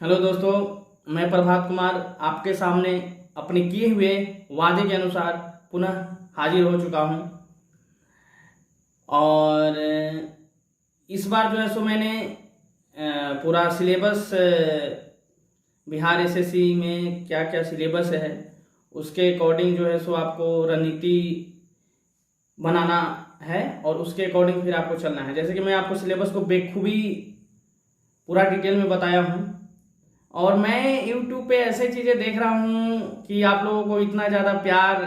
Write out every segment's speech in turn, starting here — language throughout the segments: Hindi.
हेलो दोस्तों, मैं प्रभात कुमार आपके सामने अपने किए हुए वादे के अनुसार पुनः हाजिर हो चुका हूं। और इस बार जो है सो मैंने पूरा सिलेबस बिहार एसएससी में क्या क्या सिलेबस है उसके अकॉर्डिंग जो है सो आपको रणनीति बनाना है और उसके अकॉर्डिंग फिर आपको चलना है। जैसे कि मैं आपको सिलेबस को बेखूबी पूरा डिटेल में बताया हूँ। और मैं YouTube पे ऐसे चीज़ें देख रहा हूँ कि आप लोगों को इतना ज़्यादा प्यार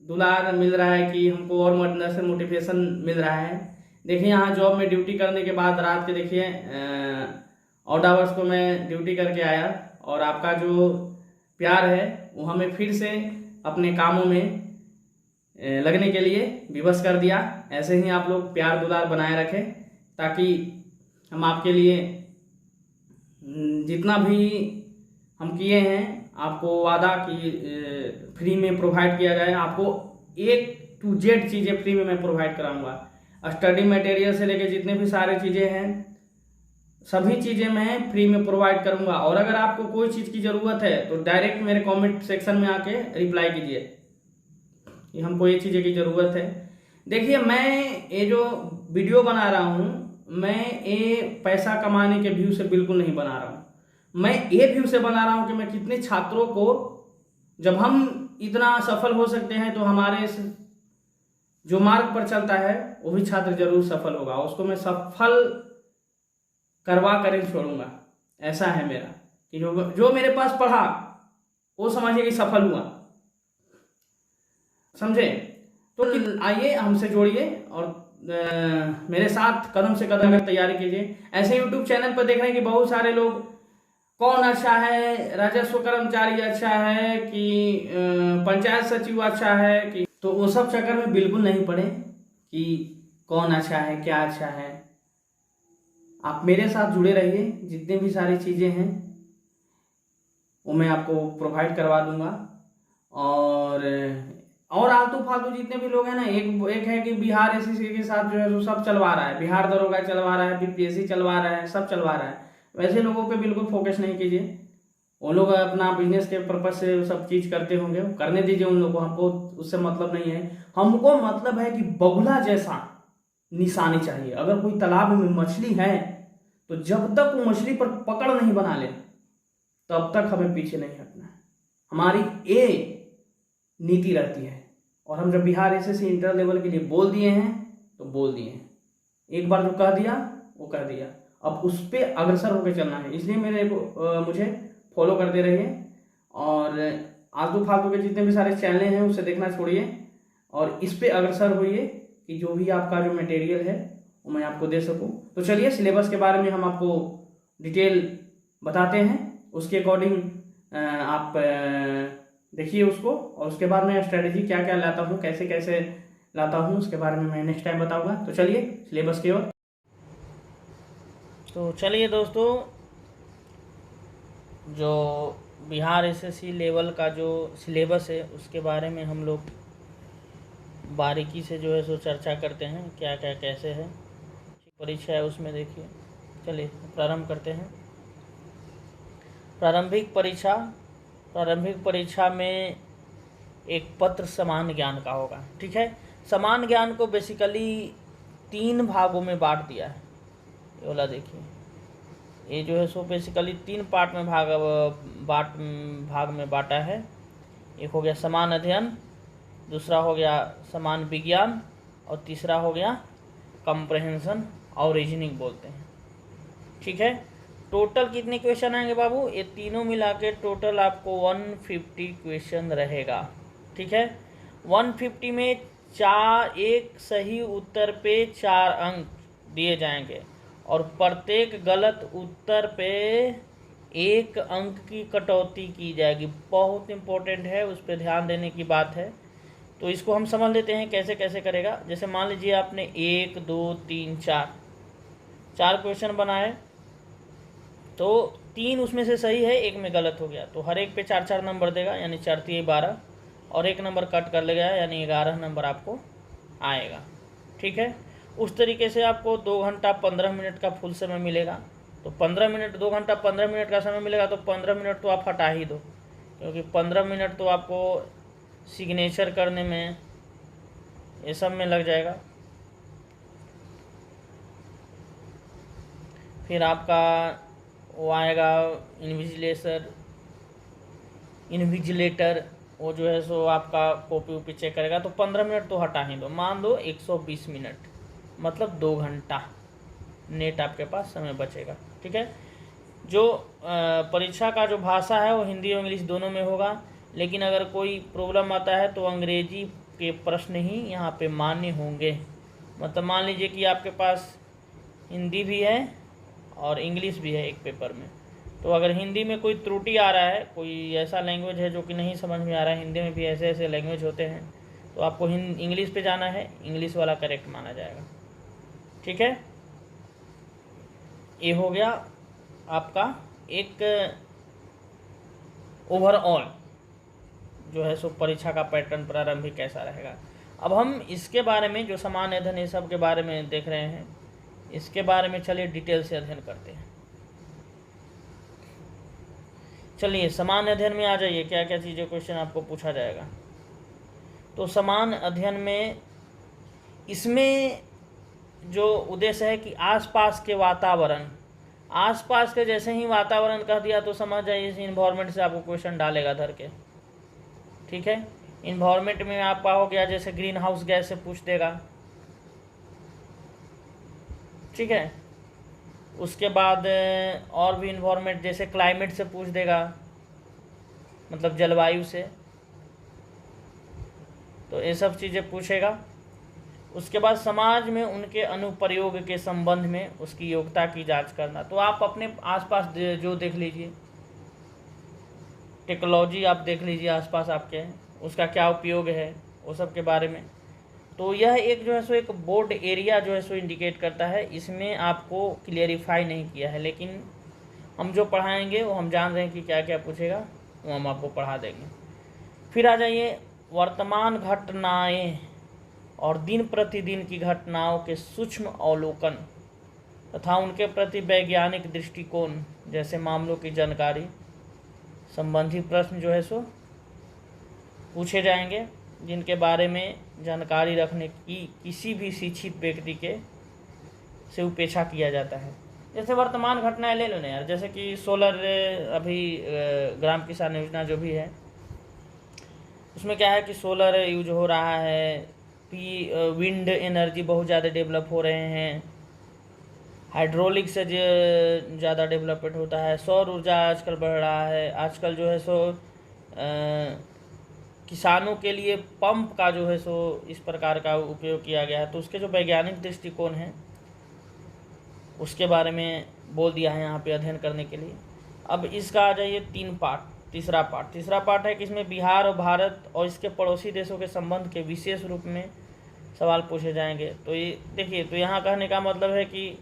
दुलार मिल रहा है कि हमको और अंदर से मोटिवेशन मिल रहा है। देखिए, यहाँ जॉब में ड्यूटी करने के बाद रात के देखिए 8 आवर्स को मैं ड्यूटी करके आया और आपका जो प्यार है वो हमें फिर से अपने कामों में लगने के लिए विवश कर दिया। ऐसे ही आप लोग प्यार दुलार बनाए रखें ताकि हम आपके लिए जितना भी हम किए हैं आपको वादा कि फ्री में प्रोवाइड किया जाए। आपको A to Z चीज़ें फ्री में मैं प्रोवाइड कराऊंगा। स्टडी मटेरियल से लेके जितने भी सारे चीज़ें हैं सभी चीज़ें मैं फ्री में प्रोवाइड करूंगा। और अगर आपको कोई चीज़ की ज़रूरत है तो डायरेक्ट मेरे कमेंट सेक्शन में आके रिप्लाई कीजिए कि हमको ये चीज़ें की ज़रूरत है। देखिए, मैं ये जो वीडियो बना रहा हूँ मैं ये पैसा कमाने के व्यू से बिल्कुल नहीं बना रहा हूँ। मैं ये व्यू से बना रहा हूँ कि मैं कितने छात्रों को, जब हम इतना सफल हो सकते हैं तो हमारे जो मार्ग पर चलता है वो भी छात्र जरूर सफल होगा। उसको मैं सफल करवा कर ही छोड़ूंगा। ऐसा है मेरा कि जो मेरे पास पढ़ा वो समझिए कि सफल हुआ, समझे? तो आइए हमसे जोड़िए और मेरे साथ कदम से कदम तैयारी कीजिए। ऐसे YouTube चैनल पर देख रहे हैं कि बहुत सारे लोग कौन अच्छा है, राजस्व कर्मचारी अच्छा है कि पंचायत सचिव अच्छा है, कि तो वो सब चक्कर में बिल्कुल नहीं पड़े कि कौन अच्छा है क्या अच्छा है। आप मेरे साथ जुड़े रहिए, जितने भी सारी चीज़ें हैं वो मैं आपको प्रोवाइड करवा दूंगा। और आलतू फालतू जितने भी लोग हैं ना, एक है कि बिहार एसएससी के साथ जो है वो सब चलवा रहा है, बिहार दरोगा चलवा रहा है, बीपीएससी चलवा रहा है, सब चलवा रहा है। वैसे लोगों पे बिल्कुल फोकस नहीं कीजिए। वो लोग अपना बिजनेस के पर्पज से सब चीज़ करते होंगे, करने दीजिए उन लोगों को, हमको उससे मतलब नहीं है। हमको मतलब है कि बगुला जैसा निशानी चाहिए। अगर कोई तालाब में मछली है तो जब तक वो मछली पर पकड़ नहीं बना ले तब तक हमें पीछे नहीं हटना है। हमारी ये नीति रहती है। और हम जब बिहार एसएससी इंटर लेवल के लिए बोल दिए हैं तो बोल दिए हैं। एक बार जो कह दिया वो कह दिया, अब उस पर अग्रसर होकर चलना है। इसलिए मुझे फॉलो करते रहिए और आलतू फालतू के जितने भी सारे चैनल हैं उसे देखना छोड़िए और इस पे अग्रसर होइए कि जो भी आपका जो मटेरियल है वो मैं आपको दे सकूं। तो चलिए, सिलेबस के बारे में हम आपको डिटेल बताते हैं, उसके अकॉर्डिंग आप देखिए उसको। और उसके बाद मैं स्ट्रेटेजी क्या क्या लाता हूँ, कैसे कैसे लाता हूँ, उसके बारे में मैं नेक्स्ट टाइम बताऊंगा। तो चलिए सिलेबस की ओर। तो चलिए दोस्तों, जो बिहार एसएससी लेवल का जो सिलेबस है उसके बारे में हम लोग बारीकी से जो है सो चर्चा करते हैं, क्या क्या कैसे है परीक्षा है उसमें। देखिए, चलिए प्रारंभ करते हैं। प्रारंभिक परीक्षा में एक पत्र समान ज्ञान का होगा, ठीक है। समान ज्ञान को बेसिकली 3 भागों में बांट दिया है। ये वाला देखिए, ये जो है सो बेसिकली 3 पार्ट में भाग में बांटा है। एक हो गया समान अध्ययन, दूसरा हो गया समान विज्ञान और तीसरा हो गया कम्प्रहेंशन और रीजनिंग बोलते हैं, ठीक है। टोटल कितने क्वेश्चन आएंगे बाबू? ये तीनों मिला के टोटल आपको 150 क्वेश्चन रहेगा, ठीक है। 150 में एक सही उत्तर पे 4 अंक दिए जाएंगे और प्रत्येक गलत उत्तर पे 1 अंक की कटौती की जाएगी। बहुत इंपॉर्टेंट है, उस पर ध्यान देने की बात है। तो इसको हम समझ लेते हैं कैसे कैसे करेगा। जैसे मान लीजिए आपने 1 2 3 4 क्वेश्चन बनाए तो 3 उसमें से सही है, 1 में गलत हो गया, तो हर एक पे 4 नंबर देगा, यानी 4 × 12 और 1 नंबर कट कर लेगा, यानी 11 नंबर आपको आएगा, ठीक है। उस तरीके से आपको 2 घंटा 15 मिनट का फुल समय मिलेगा। तो 15 मिनट, 2 घंटा 15 मिनट का समय मिलेगा तो 15 मिनट तो आप हटा ही दो, क्योंकि 15 मिनट तो आपको सिग्नेचर करने में, ये सब में लग जाएगा। फिर आपका वो आएगा इन्विजिलेटर, वो जो है सो आपका कॉपी वोपी चेक करेगा। तो 15 मिनट तो हटा ही दो, मान लो 120 मिनट, मतलब 2 घंटा नेट आपके पास समय बचेगा। ठीक है। जो परीक्षा का जो भाषा है वो हिंदी और इंग्लिश दोनों में होगा, लेकिन अगर कोई प्रॉब्लम आता है तो अंग्रेजी के प्रश्न ही यहाँ पे मान्य होंगे। मतलब मान लीजिए कि आपके पास हिंदी भी है और इंग्लिश भी है एक पेपर में, तो अगर हिंदी में कोई त्रुटि आ रहा है, कोई ऐसा लैंग्वेज है जो कि नहीं समझ में आ रहा है, हिंदी में भी ऐसे ऐसे लैंग्वेज होते हैं, तो आपको इंग्लिश पे जाना है, इंग्लिश वाला करेक्ट माना जाएगा। ठीक है। ये हो गया आपका एक ओवरऑल जो है सो परीक्षा का पैटर्न प्रारंभिक कैसा रहेगा। अब हम इसके बारे में, जो सामान्य अध्ययन ये सब के बारे में देख रहे हैं, इसके बारे में चलिए डिटेल से अध्ययन करते हैं। चलिए सामान्य अध्ययन में आ जाइए, क्या क्या चीज़ें क्वेश्चन आपको पूछा जाएगा। तो सामान्य अध्ययन में इसमें जो उद्देश्य है कि आसपास के वातावरण, आसपास के जैसे ही वातावरण कह दिया तो समझ जाइए इस इन्वायरमेंट से आपको क्वेश्चन डालेगा धर के। ठीक है। इन्वायरमेंट में आपका हो गया जैसे ग्रीन हाउस गैस से पूछ देगा। ठीक है। उसके बाद और भी इन्वायरमेंट जैसे क्लाइमेट से पूछ देगा, मतलब जलवायु से, तो ये सब चीज़ें पूछेगा। उसके बाद समाज में उनके अनुप्रयोग के संबंध में उसकी योग्यता की जांच करना। तो आप अपने आसपास जो देख लीजिए, टेक्नोलॉजी आप देख लीजिए आसपास आपके, उसका क्या उपयोग है, वो सब के बारे में। तो यह एक जो है सो एक बोर्ड एरिया जो है सो इंडिकेट करता है, इसमें आपको क्लियरिफाई नहीं किया है, लेकिन हम जो पढ़ाएंगे वो हम जान रहे हैं कि क्या क्या पूछेगा, वो हम आपको पढ़ा देंगे। फिर आ जाइए वर्तमान घटनाएं और दिन प्रतिदिन की घटनाओं के सूक्ष्म अवलोकन तथा उनके प्रति वैज्ञानिक दृष्टिकोण जैसे मामलों की जानकारी संबंधी प्रश्न जो है सो पूछे जाएंगे, जिनके बारे में जानकारी रखने की किसी भी शिक्षित व्यक्ति के से उपेक्षा किया जाता है। जैसे वर्तमान घटनाएं ले लो ना यार, जैसे कि सोलर, अभी ग्राम किसान योजना जो भी है उसमें क्या है कि सोलर यूज हो रहा है, विंड एनर्जी बहुत ज़्यादा डेवलप हो रहे हैं, हाइड्रोलिक से ज़्यादा डेवलपमेंट होता है, सौर ऊर्जा आजकल बढ़ रहा है। आजकल जो है सो किसानों के लिए पंप का जो है सो इस प्रकार का उपयोग किया गया है। तो उसके जो वैज्ञानिक दृष्टिकोण है उसके बारे में बोल दिया है यहाँ पे अध्ययन करने के लिए। अब इसका आ जाइए 3 पार्ट। तीसरा पार्ट है कि इसमें बिहार और भारत और इसके पड़ोसी देशों के संबंध के विशेष रूप में सवाल पूछे जाएंगे। तो ये देखिए, तो यहाँ कहने का मतलब है कि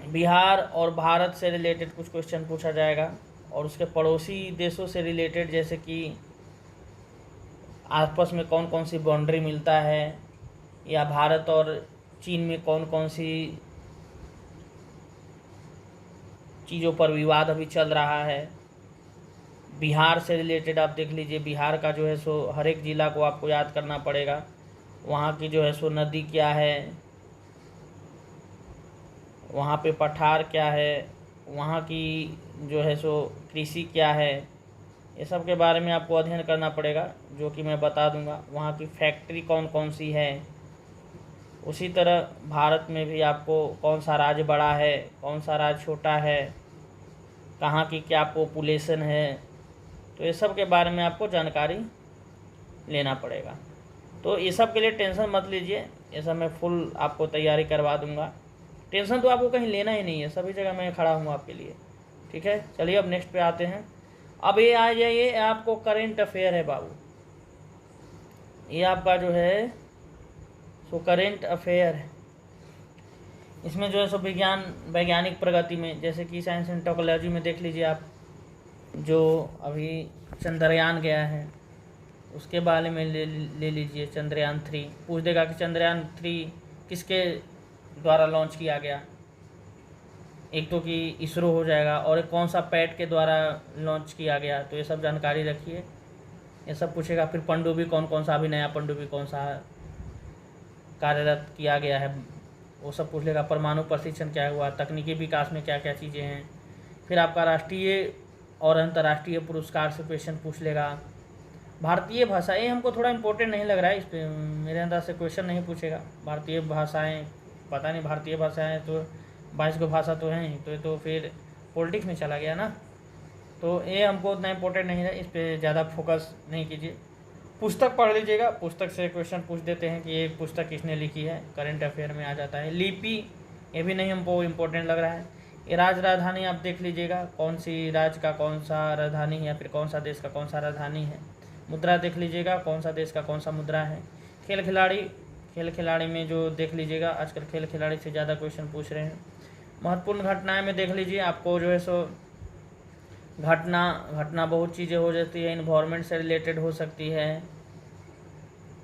बिहार और भारत से रिलेटेड कुछ क्वेश्चन पूछा जाएगा, और उसके पड़ोसी देशों से रिलेटेड जैसे कि आपस में कौन कौन सी बाउंड्री मिलता है, या भारत और चीन में कौन कौन सी चीज़ों पर विवाद अभी चल रहा है। बिहार से रिलेटेड आप देख लीजिए, बिहार का जो है सो हर एक ज़िला को आपको याद करना पड़ेगा, वहाँ की जो है सो नदी क्या है, वहाँ पे पठार क्या है, वहाँ की जो है सो कृषि क्या है, ये सब के बारे में आपको अध्ययन करना पड़ेगा, जो कि मैं बता दूंगा। वहाँ की फैक्ट्री कौन कौन सी है। उसी तरह भारत में भी आपको कौन सा राज्य बड़ा है, कौन सा राज्य छोटा है, कहाँ की क्या पॉपुलेशन है, तो ये सब के बारे में आपको जानकारी लेना पड़ेगा। तो ये सब के लिए टेंशन मत लीजिए, ये सब मैं फुल आपको तैयारी करवा दूंगा। टेंशन तो आपको कहीं लेना ही नहीं है, सभी जगह मैं खड़ा हूँ आपके लिए। ठीक है। चलिए अब नेक्स्ट पे आते हैं। अब ये आ जाइए, आपको करेंट अफेयर है बाबू, ये आपका जो है सो करेंट अफेयर है। इसमें जो है सो वैज्ञानिक प्रगति में, जैसे कि साइंस एंड टेक्नोलॉजी में देख लीजिए आप, जो अभी चंद्रयान गया है उसके बारे में ले लीजिए। चंद्रयान 3 पूछ देगा कि चंद्रयान 3 किसके द्वारा लॉन्च किया गया, एक तो कि इसरो हो जाएगा, और एक कौन सा पैड के द्वारा लॉन्च किया गया, तो ये सब जानकारी रखिए, ये सब पूछेगा। फिर पनडुब्बी कौन कौन सा, अभी नया पनडुब्बी कौन सा कार्यरत किया गया है, वो सब पूछ लेगा। परमाणु प्रशिक्षण क्या हुआ, तकनीकी विकास में क्या क्या चीज़ें हैं। फिर आपका राष्ट्रीय और अंतर्राष्ट्रीय पुरस्कार से क्वेश्चन पूछ लेगा। भारतीय भाषा, ये हमको थोड़ा इम्पोर्टेंट नहीं लग रहा है, इस पर मेरे अंदाज से क्वेश्चन नहीं पूछेगा। भारतीय भाषाएं, पता नहीं, भारतीय भाषाएं तो 22 को भाषा तो हैं ही, तो ये तो फिर पॉलिटिक्स में चला गया ना, तो ये हमको उतना इम्पोर्टेंट नहीं है, इस पर ज़्यादा फोकस नहीं कीजिए। पुस्तक पढ़ लीजिएगा, पुस्तक से क्वेश्चन पूछ देते हैं कि ये पुस्तक किसने लिखी है, करंट अफेयर में आ जाता है। लिपि, ये भी नहीं हमको इम्पोर्टेंट लग रहा है। ये राजधानी आप देख लीजिएगा, कौन सी राज्य का कौन सा राजधानी है, या फिर कौन सा देश का कौन सा राजधानी है। मुद्रा देख लीजिएगा, कौन सा देश का कौन सा मुद्रा है। खेल खिलाड़ी में जो देख लीजिएगा, आजकल खेल खिलाड़ी से ज़्यादा क्वेश्चन पूछ रहे हैं। महत्वपूर्ण घटनाएं में देख लीजिए, आपको जो है सो घटना बहुत चीज़ें हो जाती है, इन्वायरमेंट से रिलेटेड हो सकती है,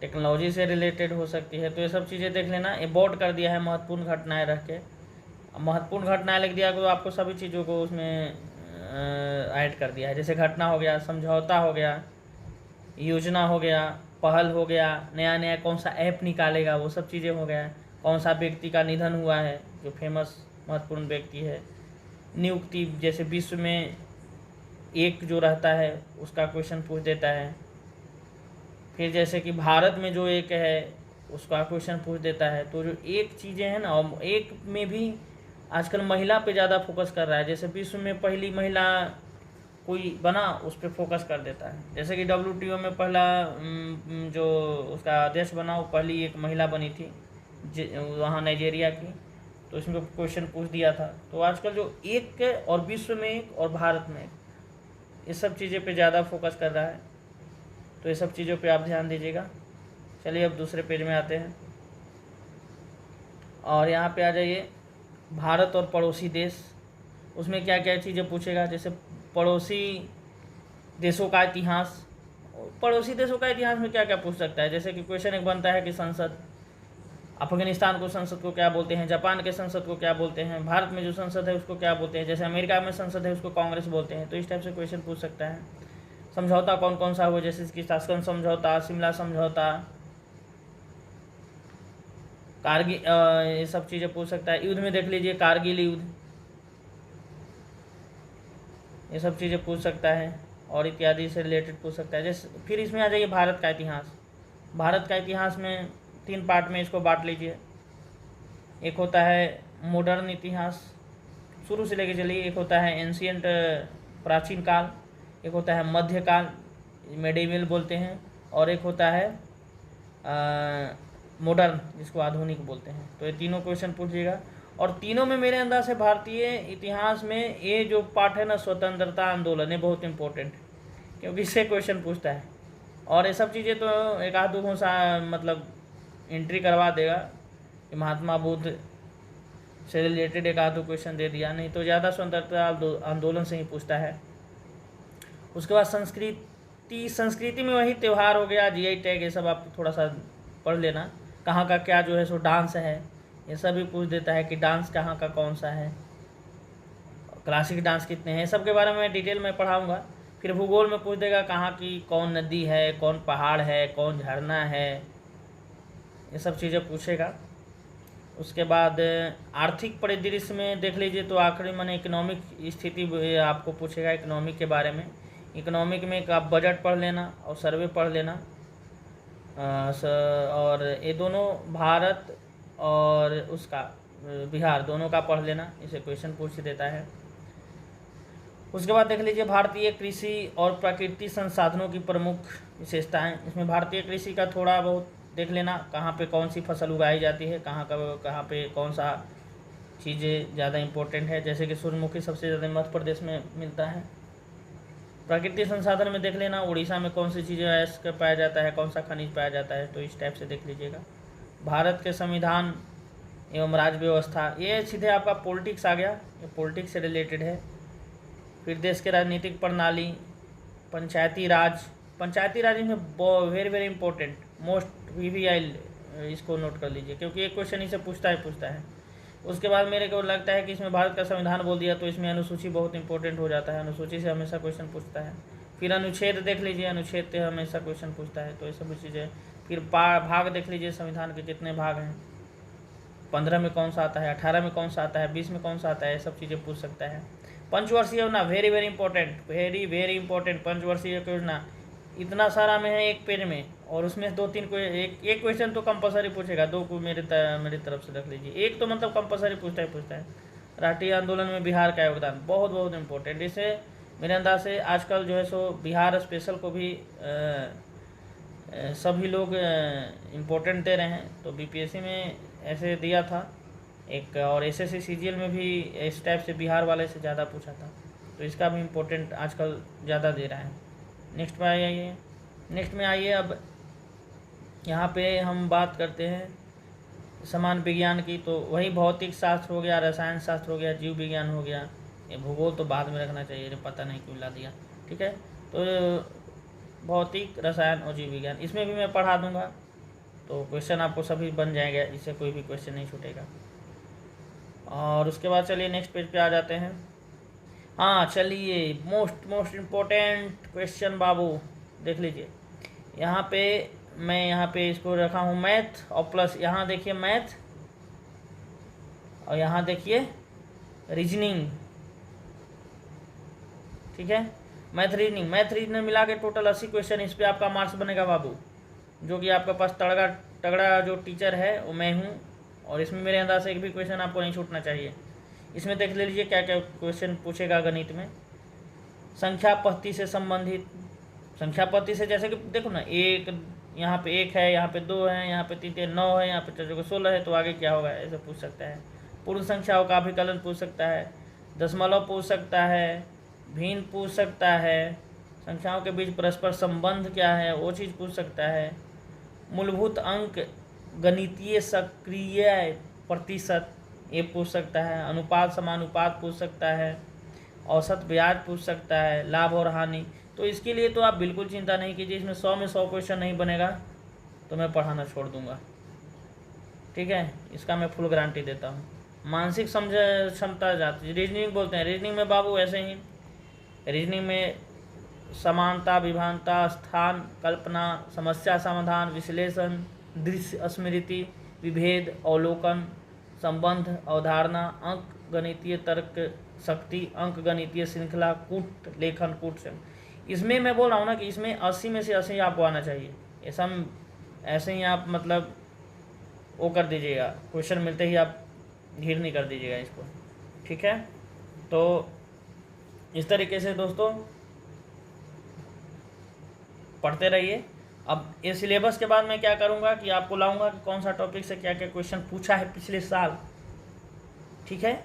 टेक्नोलॉजी से रिलेटेड हो सकती है, तो ये सब चीज़ें देख लेना। ये बोर्ड कर दिया है महत्वपूर्ण घटनाएं रख के, महत्वपूर्ण घटनाएं लिख दिया तो आपको सभी चीज़ों को उसमें ऐड कर दिया है। जैसे घटना हो गया, समझौता हो गया, योजना हो गया, पहल हो गया, नया कौन सा ऐप निकालेगा, वो सब चीज़ें हो गया, कौन सा व्यक्ति का निधन हुआ है जो फेमस महत्वपूर्ण व्यक्ति है, नियुक्ति, जैसे विश्व में एक जो रहता है उसका क्वेश्चन पूछ देता है। फिर जैसे कि भारत में जो एक है उसका क्वेश्चन पूछ देता है। तो जो एक चीज़ें हैं ना, एक में भी आजकल महिला पे ज़्यादा फोकस कर रहा है, जैसे विश्व में पहली महिला कोई बना उस पर फोकस कर देता है। जैसे कि WTO में पहला जो उसका अध्यक्ष बना वो पहली एक महिला बनी थी, वहाँ नाइजीरिया की, तो इसमें क्वेश्चन पूछ दिया था। तो आजकल जो एक और विश्व में एक और भारत में एक, ये सब चीज़ें पे ज़्यादा फोकस कर रहा है, तो ये सब चीज़ों पे आप ध्यान दीजिएगा। चलिए अब दूसरे पेज में आते हैं, और यहाँ पे आ जाइए, भारत और पड़ोसी देश, उसमें क्या क्या चीज़ें पूछेगा। जैसे पड़ोसी देशों का इतिहास, पड़ोसी देशों का इतिहास में क्या क्या पूछ सकता है। जैसे कि क्वेश्चन एक बनता है कि संसद, अफगानिस्तान को संसद को क्या बोलते हैं, जापान के संसद को क्या बोलते हैं, भारत में जो संसद है उसको क्या बोलते हैं, जैसे अमेरिका में संसद है उसको कांग्रेस बोलते हैं, तो इस टाइप से क्वेश्चन पूछ सकता है। समझौता कौन कौन सा हुआ, जैसे कि ताशकंद समझौता, शिमला समझौता, कारगिल, ये सब चीज़ें पूछ सकता है। युद्ध में देख लीजिए, कारगिल युद्ध, ये सब चीज़ें पूछ सकता है, और इत्यादि से रिलेटेड पूछ सकता है। जैसे फिर इसमें आ जाइए भारत का इतिहास। भारत का इतिहास में 3 पार्ट में इसको बांट लीजिए। एक होता है मॉडर्न इतिहास, शुरू से लेके चलिए, एक होता है एंशियंट प्राचीन काल, एक होता है मध्यकाल मेडिवल बोलते हैं, और एक होता है मॉडर्न जिसको आधुनिक बोलते हैं। तो ये तीनों क्वेश्चन पूछिएगा, और तीनों में मेरे अंदाज से भारतीय इतिहास में ये जो पार्ट है ना, स्वतंत्रता आंदोलन, ये बहुत इंपॉर्टेंट, क्योंकि इससे क्वेश्चन पूछता है। और ये सब चीज़ें तो एक आध दो सा मतलब एंट्री करवा देगा कि महात्मा बुद्ध से रिलेटेड एक आध दो क्वेश्चन दे दिया, नहीं तो ज़्यादा स्वतंत्रता आंदोलन से ही पूछता है। उसके बाद संस्कृति में वही त्यौहार हो गया, GI टैग, ये सब आप थोड़ा सा पढ़ लेना। कहाँ का क्या जो है सो डांस है, ये सब भी पूछ देता है कि डांस कहाँ का कौन सा है, क्लासिक डांस कितने हैं, सब के बारे में डिटेल में पढ़ाऊँगा। फिर भूगोल में पूछ देगा कहाँ की कौन नदी है, कौन पहाड़ है, कौन झरना है, ये सब चीज़ें पूछेगा। उसके बाद आर्थिक परिदृश्य में देख लीजिए, तो आखिरी मैंने इकोनॉमिक स्थिति आपको पूछेगा, इकोनॉमिक के बारे में। इकोनॉमिक में आप बजट पढ़ लेना और सर्वे पढ़ लेना, और ये दोनों भारत और उसका बिहार दोनों का पढ़ लेना, इसे क्वेश्चन पूछ देता है। उसके बाद देख लीजिए भारतीय कृषि और प्राकृतिक संसाधनों की प्रमुख विशेषताएं। इसमें भारतीय कृषि का थोड़ा बहुत देख लेना, कहाँ पे कौन सी फसल उगाई जाती है, कहाँ पे कौन सा चीज़ें ज़्यादा इम्पोर्टेंट है। जैसे कि सूर्यमुखी सबसे ज़्यादा मध्य प्रदेश में मिलता है। प्राकृतिक संसाधन में देख लेना, उड़ीसा में कौन सी चीज़ें ऐसा पाया जाता है, कौन सा खनिज पाया जाता है, तो इस टाइप से देख लीजिएगा। भारत के संविधान एवं राज्य व्यवस्था, ये सीधे आपका पॉलिटिक्स आ गया, ये पॉलिटिक्स से रिलेटेड है। फिर देश के राजनीतिक प्रणाली, पंचायती राज में very very important, most VVI, इसको नोट कर लीजिए, क्योंकि एक क्वेश्चन इसे पूछता है। उसके बाद मेरे को लगता है कि इसमें भारत का संविधान बोल दिया तो इसमें अनुसूची बहुत इंपॉर्टेंट हो जाता है, अनुसूची से हमेशा क्वेश्चन पूछता है। फिर अनुच्छेद देख लीजिए, अनुच्छेद से हमेशा क्वेश्चन पूछता है, तो ये सब चीज़ें। फिर भाग देख लीजिए संविधान के जितने भाग हैं, 15 में कौन सा आता है, 18 में कौन सा आता है, 20 में कौन सा आता है, ये सब चीज़ें पूछ सकता है। पंचवर्षीय योजना very very important, very very important. पंचवर्षीय योजना इतना सारा में है एक पेज में, और उसमें 2-3 को एक क्वेश्चन तो कंपलसरी पूछेगा, 2 को मेरी तरफ से रख लीजिए, एक तो मतलब कंपलसरी पूछता है। राष्ट्रीय आंदोलन में बिहार का योगदान बहुत बहुत इम्पोर्टेंट। इसे मेरे अंदाज से आजकल जो है सो बिहार स्पेशल को भी सभी लोग इम्पोर्टेंट दे रहे हैं। तो बीपीएससी में ऐसे दिया था एक, और एसएससी सीजीएल में भी इस टाइप से बिहार वाले से ज़्यादा पूछा था, तो इसका भी इम्पोर्टेंट आजकल ज़्यादा दे रहा है। नेक्स्ट में आइए, नेक्स्ट में आइए। अब यहाँ पे हम बात करते हैं समान विज्ञान की, तो वही भौतिक शास्त्र हो गया, रसायन शास्त्र हो गया, जीव विज्ञान हो गया। ये भूगोल तो बाद में रखना चाहिए, पता नहीं क्यों ला दिया, ठीक है। तो भौतिक, रसायन और जीव विज्ञान इसमें भी मैं पढ़ा दूंगा, तो क्वेश्चन आपको सभी बन जाएंगे, इससे कोई भी क्वेश्चन नहीं छूटेगा। और उसके बाद चलिए नेक्स्ट पेज पे आ जाते हैं। हाँ चलिए, मोस्ट इम्पोर्टेंट क्वेश्चन बाबू देख लीजिए। यहाँ पे इसको रखा हूँ मैथ, और प्लस यहाँ देखिए मैथ, और यहाँ देखिए रीजनिंग, ठीक है। मैथ रीजनिंग मिला के टोटल 80 क्वेश्चन, इस पर आपका मार्क्स बनेगा बाबू। जो कि आपके पास तगड़ा जो टीचर है वो मैं हूँ, और इसमें मेरे अंदाज से एक भी क्वेश्चन आपको नहीं छूटना चाहिए। इसमें देख लीजिए क्या क्या क्वेश्चन पूछेगा गणित में। संख्या पत्ति से संबंधित, संख्या पत्ति से जैसे कि देखो ना, एक यहाँ पे 1 है, यहाँ पे 2 है, यहाँ पे 3 9 है, यहाँ पे 4 16 है, तो आगे क्या होगा ऐसे पूछ सकता है। पूर्ण संख्याओं का अभिकलन पूछ सकता है, दशमलव पूछ सकता है, भिन्न पूछ सकता है, संख्याओं के बीच परस्पर संबंध क्या है वो चीज़ पूछ सकता है, मूलभूत अंक, गणितीय सक्रिय प्रतिशत ये पूछ सकता है, अनुपात समानुपात पूछ सकता है, औसत ब्याज पूछ सकता है, लाभ और हानि। तो इसके लिए तो आप बिल्कुल चिंता नहीं कीजिए, इसमें 100 में 100 क्वेश्चन नहीं बनेगा तो मैं पढ़ाना छोड़ दूंगा, ठीक है, इसका मैं फुल गारंटी देता हूँ। मानसिक समझ क्षमता जाती, रीजनिंग बोलते हैं। रीजनिंग में बाबू ऐसे ही, रीजनिंग में समानता, विभानता, स्थान कल्पना, समस्या समाधान, विश्लेषण, दृश्य स्मृति, विभेद, अवलोकन, संबंध, अवधारणा, अंक गणितीय तर्क शक्ति, अंक गणितीय श्रृंखला, कूट लेखन, कूट से। इसमें मैं बोल रहा हूँ ना कि इसमें 80 में से 80 आपको आना चाहिए। ऐसे ही आप मतलब वो कर दीजिएगा, क्वेश्चन मिलते ही आप ढील नहीं कर दीजिएगा इसको, ठीक है। तो इस तरीके से दोस्तों पढ़ते रहिए। अब इस सिलेबस के बाद मैं क्या करूँगा कि आपको लाऊंगा कि कौन सा टॉपिक से क्या क्या क्वेश्चन पूछा है पिछले साल, ठीक है,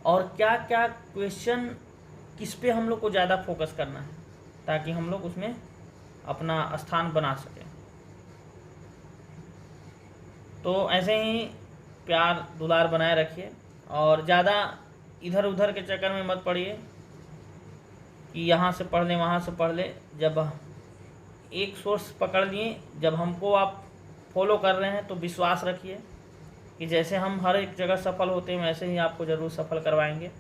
और क्या क्या क्वेश्चन किस पे हम लोग को ज़्यादा फोकस करना है, ताकि हम लोग उसमें अपना स्थान बना सकें। तो ऐसे ही प्यार दुलार बनाए रखिए, और ज़्यादा इधर उधर के चक्कर में मत पड़िए कि यहाँ से पढ़ लें वहाँ से पढ़ लें। जब एक सोर्स पकड़ लिए, जब हमको आप फॉलो कर रहे हैं तो विश्वास रखिए कि जैसे हम हर एक जगह सफल होते हैं वैसे ही आपको ज़रूर सफल करवाएंगे।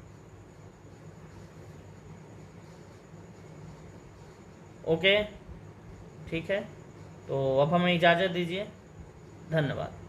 ओके, ठीक है, तो अब हमें इजाज़त दीजिए, धन्यवाद।